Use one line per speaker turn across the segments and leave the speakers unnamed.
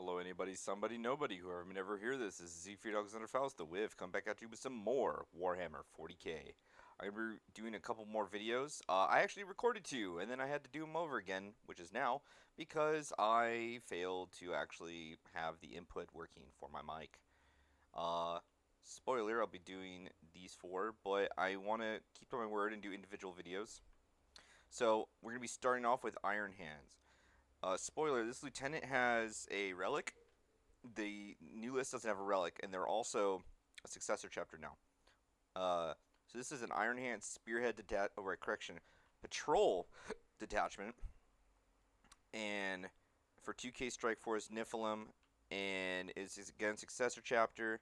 Hello, anybody, somebody, nobody, whoever may never hear this. This is Siegfried Alexander Faust, the Wiv. Come back at you with some more Warhammer 40k. I'm going to be doing a couple more videos. I actually recorded two, and then I had to do them over again, which is now, because I failed to actually have the input working for my mic. Uh, Spoiler, I'll be doing these four, but I want to keep to my word and do individual videos. So, we're going to be starting off with Iron Hands. Spoiler, this lieutenant has a relic. The new list doesn't have a relic, and they're also a successor chapter now. So this is an Iron Hand Spearhead Patrol detachment, and for 2K Strike Force Nephilim, and is again successor chapter.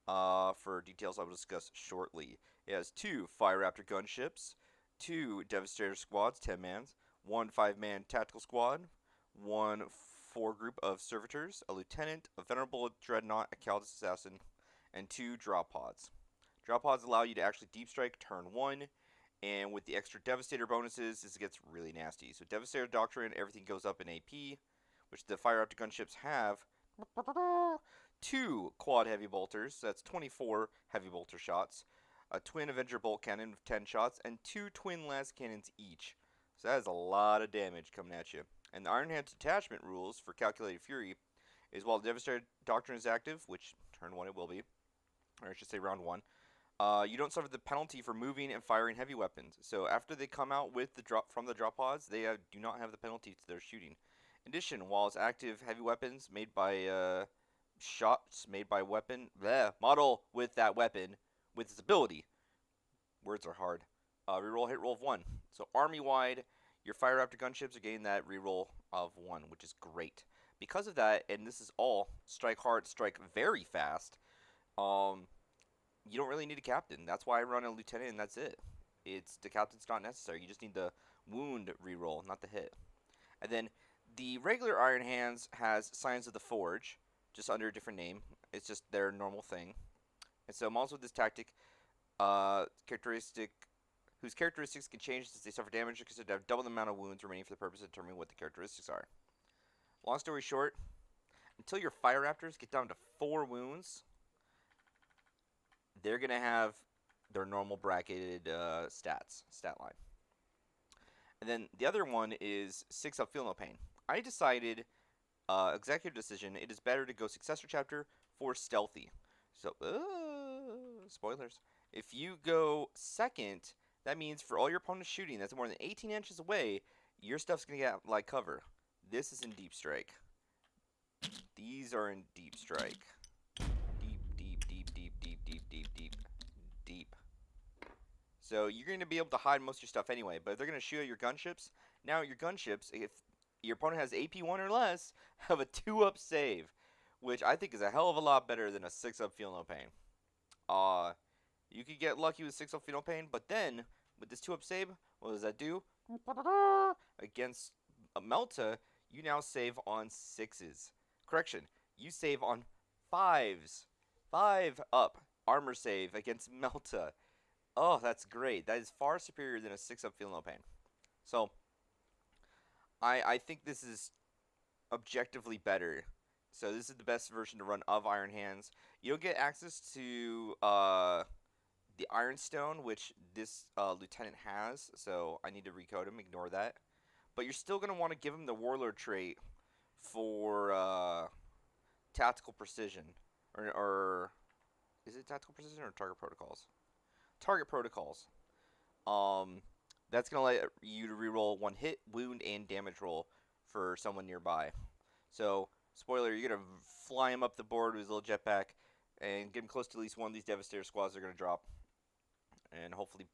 For details I will discuss shortly. It has two Fire Raptor gunships, two Devastator squads, 10 mans, one 5-man tactical squad, one 4 group of servitors, a lieutenant, a venerable dreadnought, a Caldus assassin, and two drop pods. Drop pods allow you to actually deep strike turn 1, and with the extra Devastator bonuses, this gets really nasty. So Devastator Doctrine, everything goes up in AP, which the Fire Raptor gunships have. Two quad heavy bolters, so that's 24 heavy bolter shots, a twin Avenger bolt cannon with 10 shots, and two twin las cannons each. So that is a lot of damage coming at you. And the Iron Hand detachment rules for Calculated Fury is while the Devastator Doctrine is active, which turn 1 it will be, or I should say round 1, you don't suffer the penalty for moving and firing heavy weapons. So after they come out with the drop from the drop pods, they do not have the penalty to their shooting. In addition, while it's active, heavy weapons made by shots made by model with that weapon with its ability. Words are hard. Reroll hit roll of 1. So army wide, your Fire Raptor gunships are getting that reroll of 1, which is great. Because of that, and this is all strike hard, strike very fast. You don't really need a captain. That's why I run a lieutenant, and that's it. The captain's not necessary. You just need the wound reroll, not the hit. And then the regular Iron Hands has Signs of the Forge, just under a different name. It's just their normal thing. And so models with this tactic, whose characteristics can change as they suffer damage, because they have double the amount of wounds remaining for the purpose of determining what the characteristics are. Long story short, until your Fire Raptors get down to 4 wounds, they're going to have their normal bracketed stat line. And then the other one is 6 up, Feel No Pain. I decided, executive decision, it is better to go successor chapter for stealthy. So, spoilers. If you go second, that means for all your opponents shooting that's more than 18 inches away, your stuff's going to get like cover. This is in deep strike. These are in deep strike. Deep. So you're going to be able to hide most of your stuff anyway, but if they're going to shoot at your gunships, now your gunships, if your opponent has AP 1 or less, have a 2-up save, which I think is a hell of a lot better than a 6-up Feel No Pain. You could get lucky with 6-up Feel No Pain, but then, with this 2-up save, what does that do? Against a Melta, you now save on 6s. Correction, you save on 5s. 5-up armor save against Melta. Oh, that's great. That is far superior than a 6-up Feel No Pain. So, I think this is objectively better. So this is the best version to run of Iron Hands. You don't get access to the Iron Stone, which this lieutenant has. So I need to recode him. Ignore that. But you're still going to want to give him the Warlord trait for tactical precision. Or is it tactical precision or target protocols? Target protocols. That's going to let you to reroll 1 hit, wound, and damage roll for someone nearby. So, spoiler, you're going to fly him up the board with his little jetpack and get him close to at least one of these Devastator squads they're going to drop. And hopefully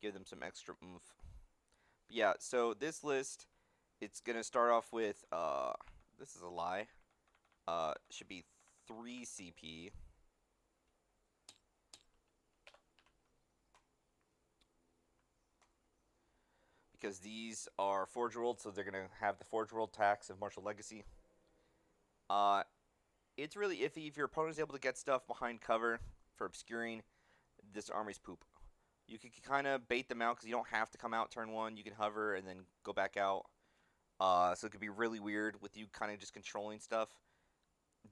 give them some extra oomph. But yeah, so this list, it's going to start off with, this is a lie, should be 3 CP. Because these are Forge World, so they're going to have the Forge World tax of Martial Legacy. It's really iffy if your opponent is able to get stuff behind cover for obscuring. This army's poop. You can kind of bait them out because you don't have to come out turn 1. You can hover and then go back out. So it could be really weird with you kind of just controlling stuff.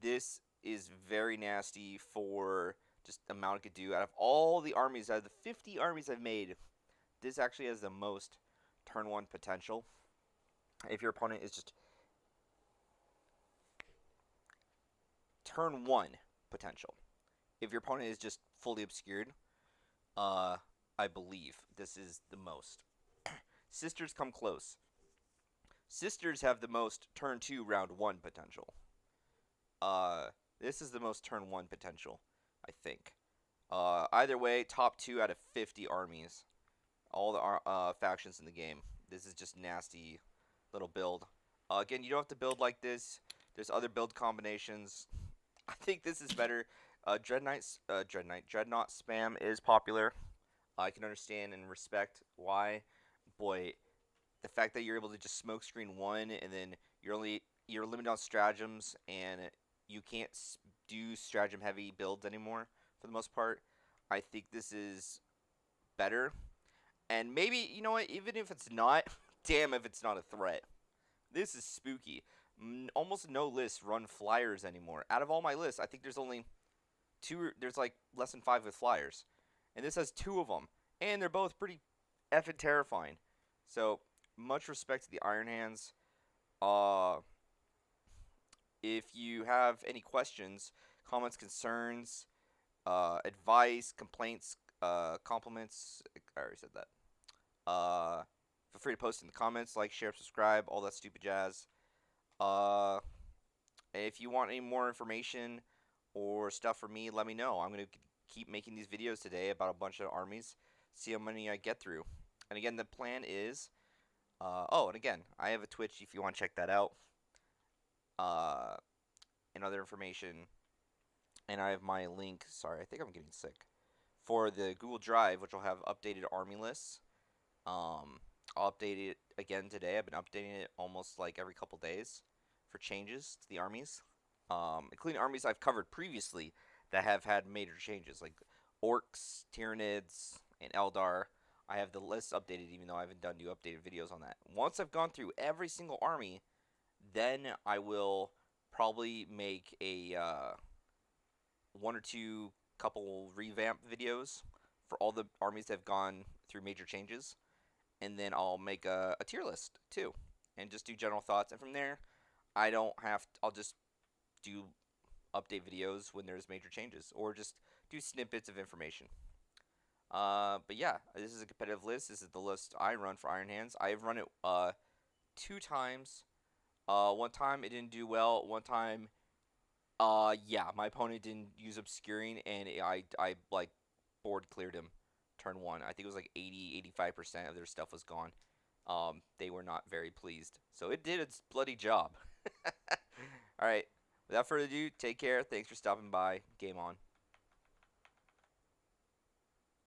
This is very nasty for just the amount it could do. Out of all the armies, out of the 50 armies I've made, this actually has the most turn 1 potential. If your opponent is just turn 1 potential. If your opponent is just fully obscured, uh, I believe this is the most. Sisters come close. Sisters have the most turn 2 round 1 potential. Uh, this is the most turn 1 potential, I think. Either way, top 2 out of 50 armies. All the factions in the game. This is just nasty little build. Again, you don't have to build like this. There's other build combinations. I think this is better. Dreadnought spam is popular. I can understand and respect why. Boy, the fact that you're able to just smoke screen one and then you're limited on stratagems and you can't do stratagem heavy builds anymore for the most part. I think this is better. And maybe, you know what, even if it's not, damn if it's not a threat. This is spooky. Almost no lists run flyers anymore. Out of all my lists, I think there's only there's like less than 5 with flyers. And this has 2 of them. And they're both pretty effing terrifying. So, much respect to the Iron Hands. Uh, if you have any questions, comments, concerns, advice, complaints, compliments, I already said that. Feel free to post in the comments, like, share, subscribe, all that stupid jazz. Uh, if you want any more information or stuff from me, let me know. I'm going to keep making these videos today about a bunch of armies, see how many I get through. And again, the plan is, oh, and again, I have a Twitch if you want to check that out, and other information. And I have my link, sorry, I think I'm getting sick, for the Google Drive, which will have updated army lists. I'll update it again today. I've been updating it almost like every couple days for changes to the armies, including armies I've covered previously that have had major changes, like Orcs, Tyranids, and Eldar. I have the list updated, even though I haven't done new updated videos on that. Once I've gone through every single army, then I will probably make a 1 or 2 couple revamp videos for all the armies that have gone through major changes, and then I'll make a tier list too, and just do general thoughts. And from there, I don't have. I'll just do update videos when there's major changes, or just do snippets of information. But yeah, this is a competitive list. This is the list I run for Iron Hands. I've run it 2 times. One time it didn't do well. One time, yeah, my opponent didn't use obscuring, and I like board cleared him turn 1. I think it was like 85% of their stuff was gone. They were not very pleased. So it did its bloody job. All right. Without further ado, take care. Thanks for stopping by. Game on.